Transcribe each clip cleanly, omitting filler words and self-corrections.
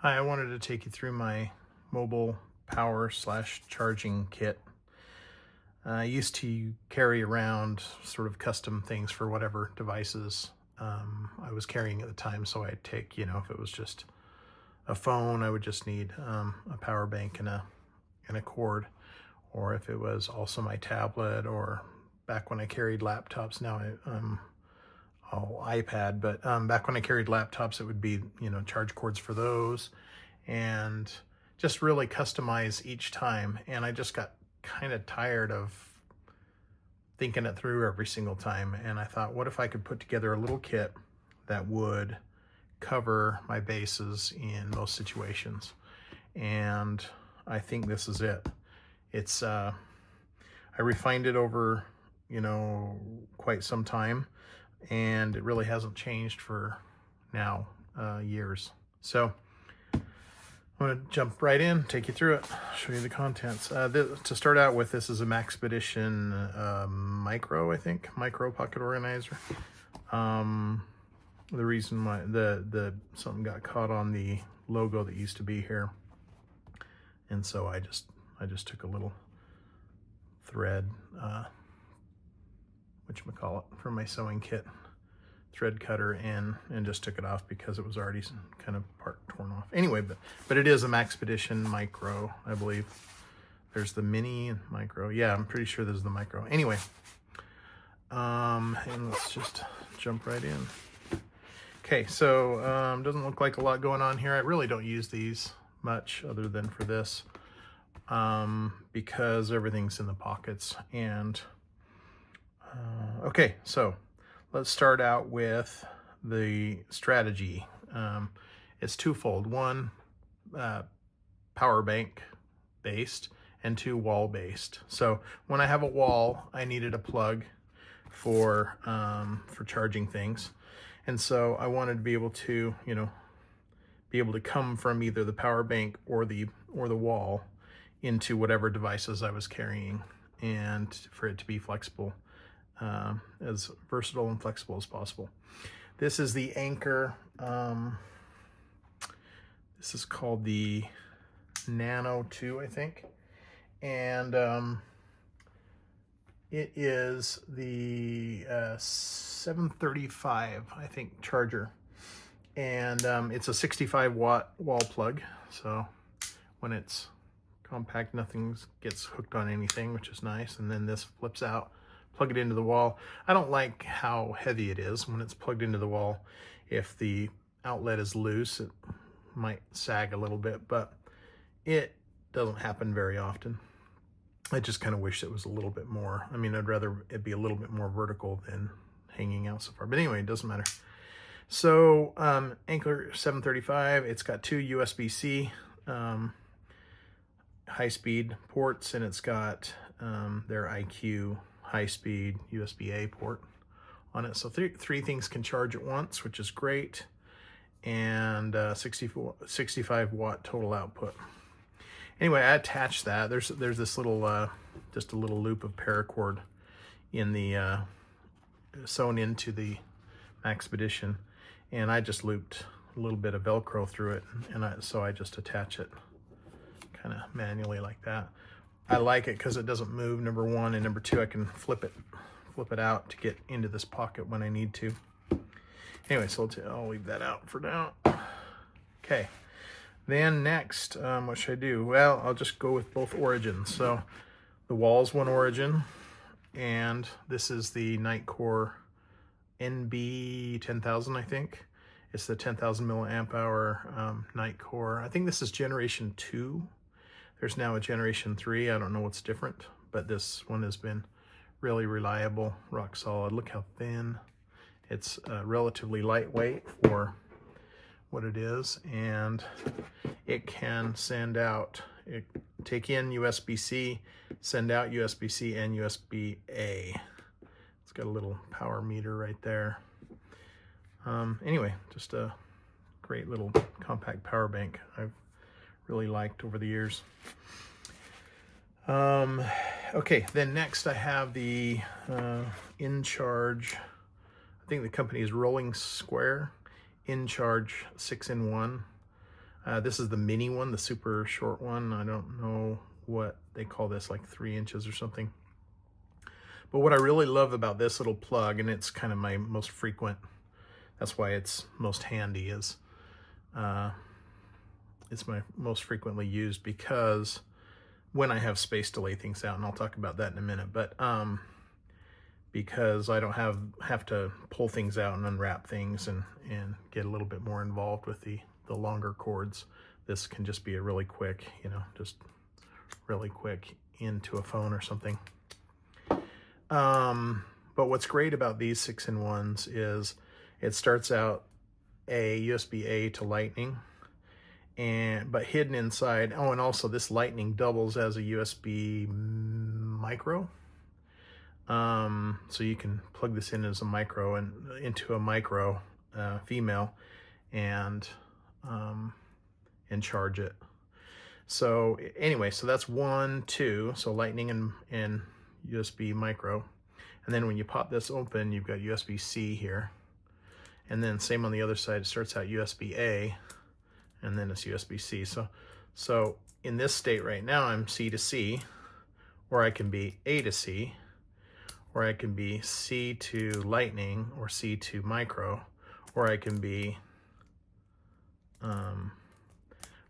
Hi, I wanted to take you through my mobile power / charging kit. I used to carry around sort of custom things for whatever devices I was carrying at the time. So I'd take, if it was just a phone, I would just need a power bank and a cord. Or if it was also my tablet, or back when I carried laptops, now I'm all iPad, but back when I carried laptops, it would be, charge cords for those, and just really customize each time. And I just got kind of tired of thinking it through every single time. And I thought, what if I could put together a little kit that would cover my bases in most situations? And I think this is it. It's, I refined it over, quite some time, and it really hasn't changed for now years. So I'm going to jump right in, take you through it, show you the contents. To start out with, this is a Maxpedition Micro, I think, Micro Pocket Organizer. The reason why something got caught on the logo that used to be here, and so I just took a little thread, whatchamacallit, from my sewing kit, thread cutter, and just took it off because it was already kind of part torn off. Anyway, but it is a Maxpedition Micro, I believe. There's the mini and micro. Yeah, I'm pretty sure this is the micro. Anyway, and let's just jump right in. Okay, so doesn't look like a lot going on here. I really don't use these much other than for this, because everything's in the pockets. And okay, so let's start out with the strategy. It's twofold. One, power bank based, and two, wall based. So when I have a wall, I needed a plug for charging things. And so I wanted to be able to, come from either the power bank or the wall into whatever devices I was carrying, and for it to be flexible, as versatile and flexible as possible. This is the Anchor. This is called the Nano 2, I think. And it is the 735, I think, charger. And it's a 65 watt wall plug. So when it's compact, nothing gets hooked on anything, which is nice. And then this flips out, plug it into the wall. I don't like how heavy it is when it's plugged into the wall. If the outlet is loose, it might sag a little bit, but it doesn't happen very often. I just kind of wish it was a little bit more. I mean, I'd rather it be a little bit more vertical than hanging out so far. But anyway, it doesn't matter. So Anchor 735, it's got two USB-C high-speed ports, and it's got their IQ high-speed USB-A port on it. So three things can charge at once, which is great, and 65 watt total output. Anyway, I attached that. There's this little just a little loop of paracord in the sewn into the Maxpedition, and I just looped a little bit of Velcro through it, and so I just attach it kind of manually like that. I like it because it doesn't move, number one, and number two, I can flip it out to get into this pocket when I need to. Anyway, so I'll leave that out for now. Okay. Then next, what should I do? Well, I'll just go with both origins. So the wall's one origin, and this is the Nitecore NB 10,000, I think. It's the 10,000 milliamp hour Nitecore. I think this is generation 2. There's now a generation 3. I don't know what's different, but this one has been really reliable, rock solid. Look how thin. It's relatively lightweight for what it is, and it can take in USB-C, send out USB-C and USB-A. It's got a little power meter right there. Anyway, just a great little compact power bank I've really liked over the years. Okay, then next I have the InCharge, I think the company is Rolling Square, InCharge 6-in-1. This is the mini one, the super short one. I don't know what they call this, like 3 inches or something. But what I really love about this little plug, and it's kind of my most frequent, that's why it's most handy, is it's my most frequently used, because when I have space to lay things out, and I'll talk about that in a minute, but because I don't have to pull things out and unwrap things and get a little bit more involved with the longer cords, this can just be a really quick, just really quick into a phone or something. But what's great about these 6-in-1s is it starts out a USB-A to Lightning, but hidden inside, oh, and also this Lightning doubles as a USB micro. So you can plug this in as a micro and into a micro female and charge it. So anyway, so that's 1, 2, so Lightning and USB micro. And then when you pop this open, you've got USB-C here. And then same on the other side, it starts out USB-A, and then it's USB-C. So in this state right now, I'm C to C, or I can be A to C, or I can be C to Lightning, or C to micro, or I can be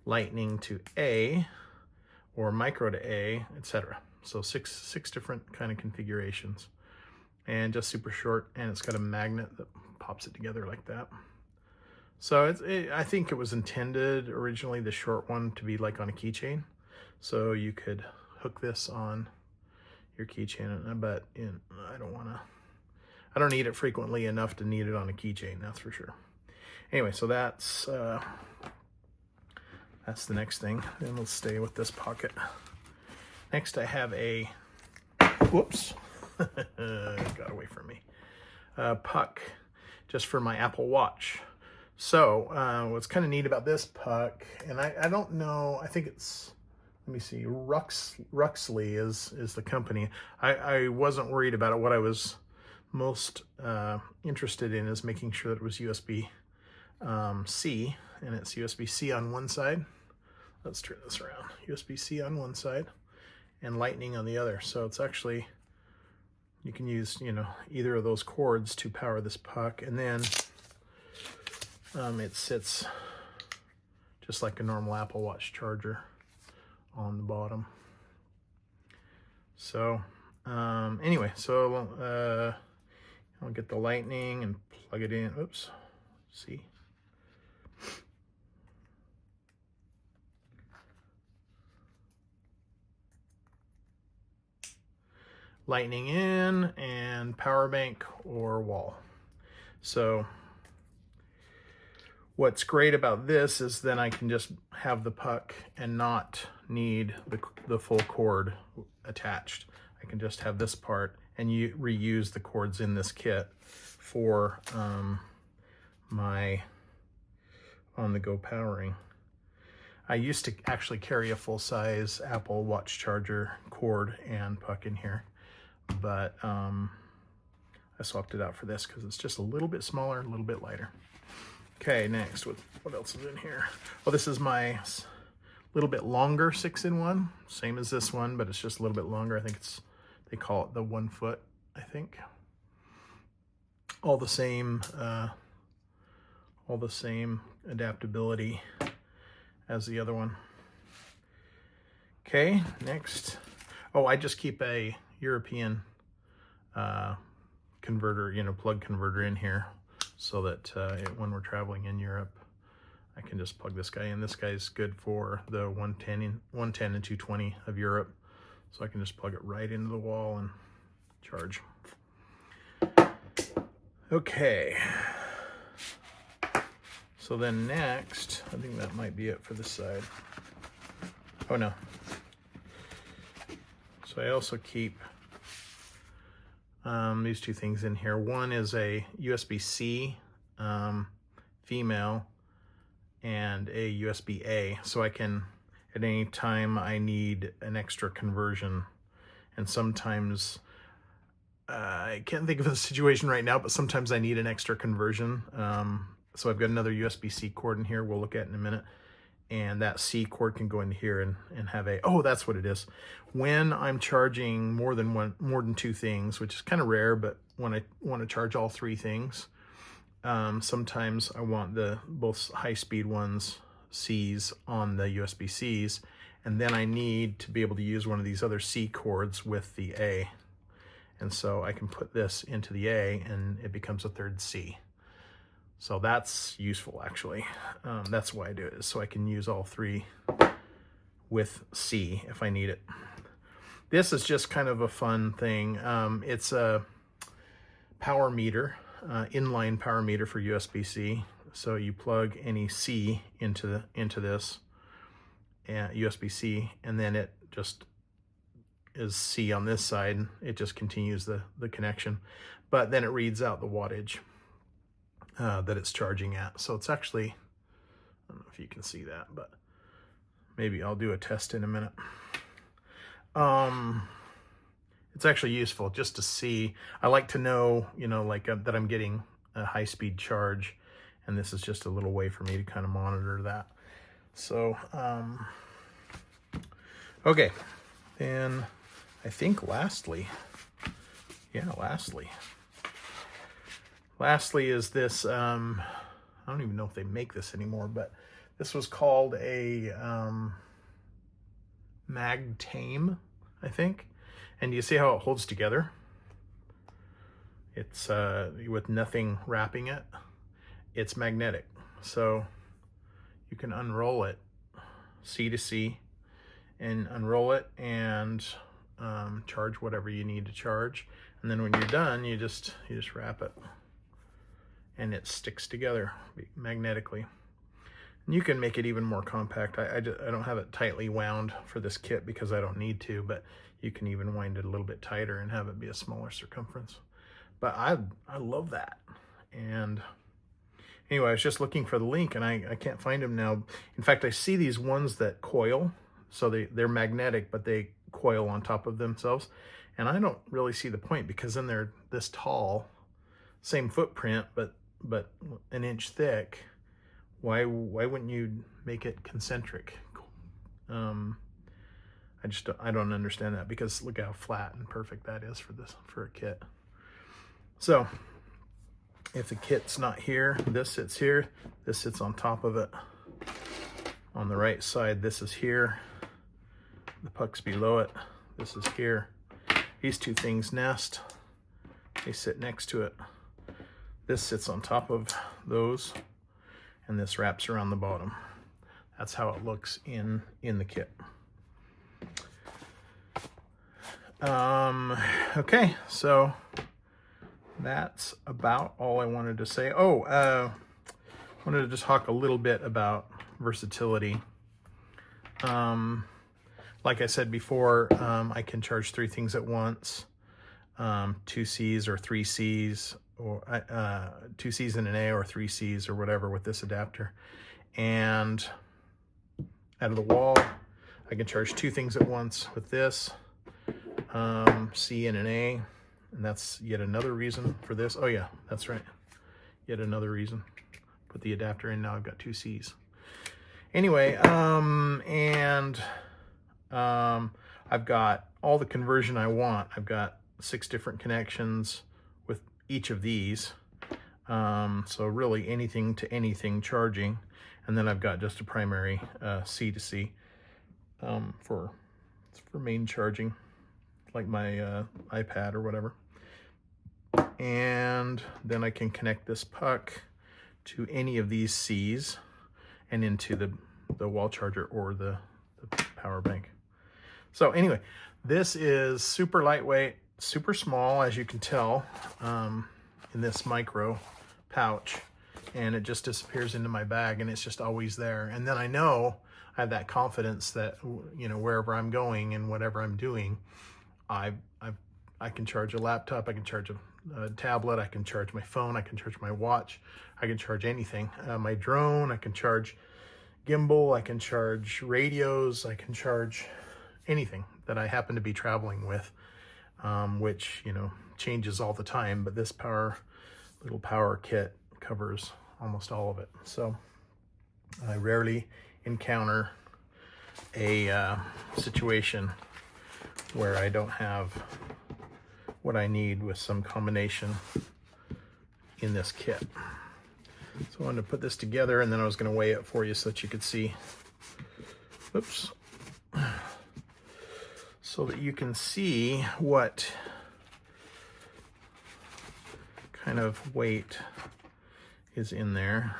Lightning to A, or micro to A, etc. So six different kind of configurations, and just super short, and it's got a magnet that pops it together like that. So I think it was intended originally, the short one, to be like on a keychain, so you could hook this on your keychain, but I don't need it frequently enough to need it on a keychain, that's for sure. Anyway, so that's the next thing. Then let's stay with this pocket. Next, I have a, whoops, got away from me, puck, just for my Apple Watch. So what's kind of neat about this puck, and I don't know, I think it's, let me see, Ruxley is the company. I wasn't worried about it. What I was most interested in is making sure that it was USB-C, and it's USB-C on one side. Let's turn this around. USB-C on one side and Lightning on the other. So it's actually, you can use, either of those cords to power this puck, and then it sits just like a normal Apple Watch charger on the bottom. So anyway, so I'll get the Lightning and plug it in. Oops, see. Lightning in, and power bank or wall. So what's great about this is then I can just have the puck and not need the full cord attached. I can just have this part and reuse the cords in this kit for my on-the-go powering. I used to actually carry a full-size Apple Watch charger cord and puck in here, but I swapped it out for this because it's just a little bit smaller, a little bit lighter. Okay, next, what else is in here? Well, this is my little bit longer 6-in-1, same as this one, but it's just a little bit longer. I think they call it the 1 foot, I think. All the same adaptability as the other one. Okay, next. Oh, I just keep a European converter, plug converter in here, so that when we're traveling in Europe, I can just plug this guy in. This guy's good for the 110 and 220 of Europe, so I can just plug it right into the wall and charge. Okay. So then next, I think that might be it for this side. Oh no. So I also keep these two things in here. One is a USB-C female and a USB-A, so I can, at any time I need an extra conversion, and sometimes I can't think of a situation right now, but sometimes I need an extra conversion. So I've got another USB-C cord in here we'll look at in a minute, and that C cord can go into here and have a, oh, that's what it is. When I'm charging more than two things, which is kind of rare, but when I want to charge all three things, sometimes I want both high-speed ones, C's on the USB-Cs, and then I need to be able to use one of these other C cords with the A. And so I can put this into the A and it becomes a third C. So that's useful, actually. That's why I do it, is so I can use all three with C if I need it. This is just kind of a fun thing. It's a power meter, inline power meter for USB-C. So you plug any C into this USB-C, and then it just is C on this side. It just continues the connection, but then it reads out the wattage that it's charging at. So it's actually, I don't know if you can see that, but maybe I'll do a test in a minute. It's actually useful just to see. I like to know, like that I'm getting a high-speed charge, and this is just a little way for me to kind of monitor that. So, okay, then I think lastly is this, I don't even know if they make this anymore, but this was called a Mag-Tame, I think. And you see how it holds together? It's with nothing wrapping it. It's magnetic, so you can unroll it, C to C, and unroll it and charge whatever you need to charge. And then when you're done, you just wrap it, and it sticks together magnetically. And you can make it even more compact. I don't have it tightly wound for this kit because I don't need to, but you can even wind it a little bit tighter and have it be a smaller circumference. But I love that. And anyway, I was just looking for the link, and I can't find them now. In fact, I see these ones that coil, so they're magnetic, but they coil on top of themselves. And I don't really see the point, because then they're this tall, same footprint, but an inch thick. Why wouldn't you make it concentric? I don't understand that, because look how flat and perfect that is for a kit. So if the kit's not here, this sits here, this sits on top of it. On the right side, this is here, the puck's below it, this is here. These two things nest, they sit next to it. This sits on top of those, and this wraps around the bottom. That's how it looks in the kit. Okay, so that's about all I wanted to say. I wanted to just talk a little bit about versatility. Like I said before, I can charge three things at once, 2 C's or 3 C's, or 2 C's and an A, or 3 C's or whatever with this adapter. And out of the wall, I can charge 2 things at once with this, C and an A. And that's yet another reason for this. Oh yeah, that's right. Yet another reason. Put the adapter in, now I've got 2 C's. Anyway, I've got all the conversion I want. I've got 6 different connections with each of these. So really anything to anything charging. And then I've got just a primary C to C for main charging, like my iPad or whatever. And then I can connect this puck to any of these C's and into the wall charger or the power bank. So anyway, this is super lightweight, super small, as you can tell, in this micro pouch, and it just disappears into my bag, and it's just always there. And then I know I have that confidence that, wherever I'm going and whatever I'm doing, I can charge a laptop, I can charge a tablet, I can charge my phone, I can charge my watch, I can charge anything. My drone, I can charge gimbal, I can charge radios, I can charge anything that I happen to be traveling with, which, changes all the time, but this little power kit covers almost all of it. So I rarely, encounter a situation where I don't have what I need with some combination in this kit. So I wanted to put this together, and then I was going to weigh it for you so that you could see. Oops. So that you can see what kind of weight is in there.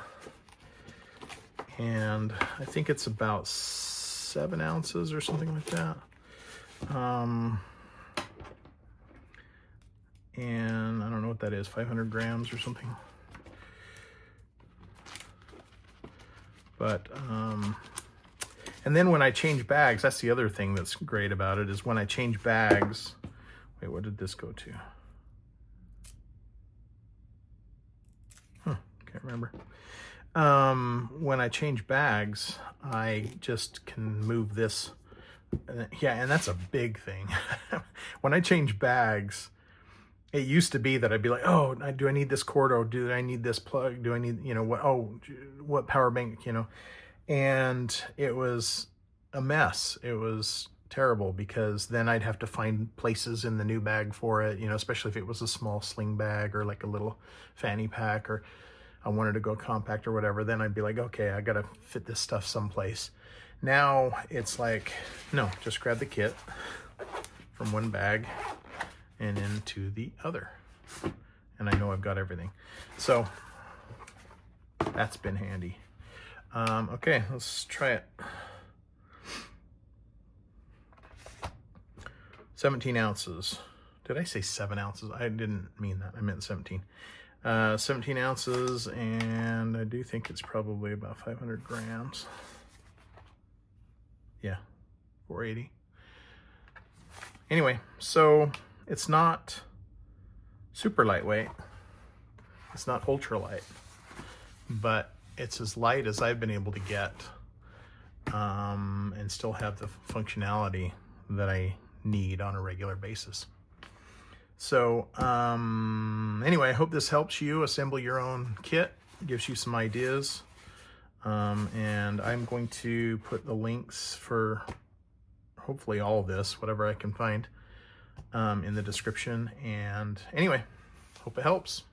And I think it's about 7 ounces or something like that. And I don't know what that is, 500 grams or something. But, and then when I change bags, that's the other thing that's great about it, is when I change bags, wait, what did this go to? Can't remember. When I change bags, I just can move this. Yeah, and that's a big thing. When I change bags, it used to be that I'd be like, oh, do I need this cord, or do I need this plug? Do I need, you know, what power bank, you know? And it was a mess. It was terrible, because then I'd have to find places in the new bag for it, you know, especially if it was a small sling bag or like a little fanny pack, or I wanted to go compact or whatever. Then I'd be like, okay, I got to fit this stuff someplace. Now it's like, no, just grab the kit from one bag and into the other. And I know I've got everything. So that's been handy. Okay, let's try it. 17 ounces. Did I say 7 ounces? I didn't mean that. I meant 17. 17 ounces, and I do think it's probably about 500 grams. Yeah, 480. Anyway, so it's not super lightweight. It's not ultra light, but it's as light as I've been able to get, and still have the functionality that I need on a regular basis. So anyway, I hope this helps you assemble your own kit, gives you some ideas, and I'm going to put the links for hopefully all of this, whatever I can find, in the description. And anyway, hope it helps.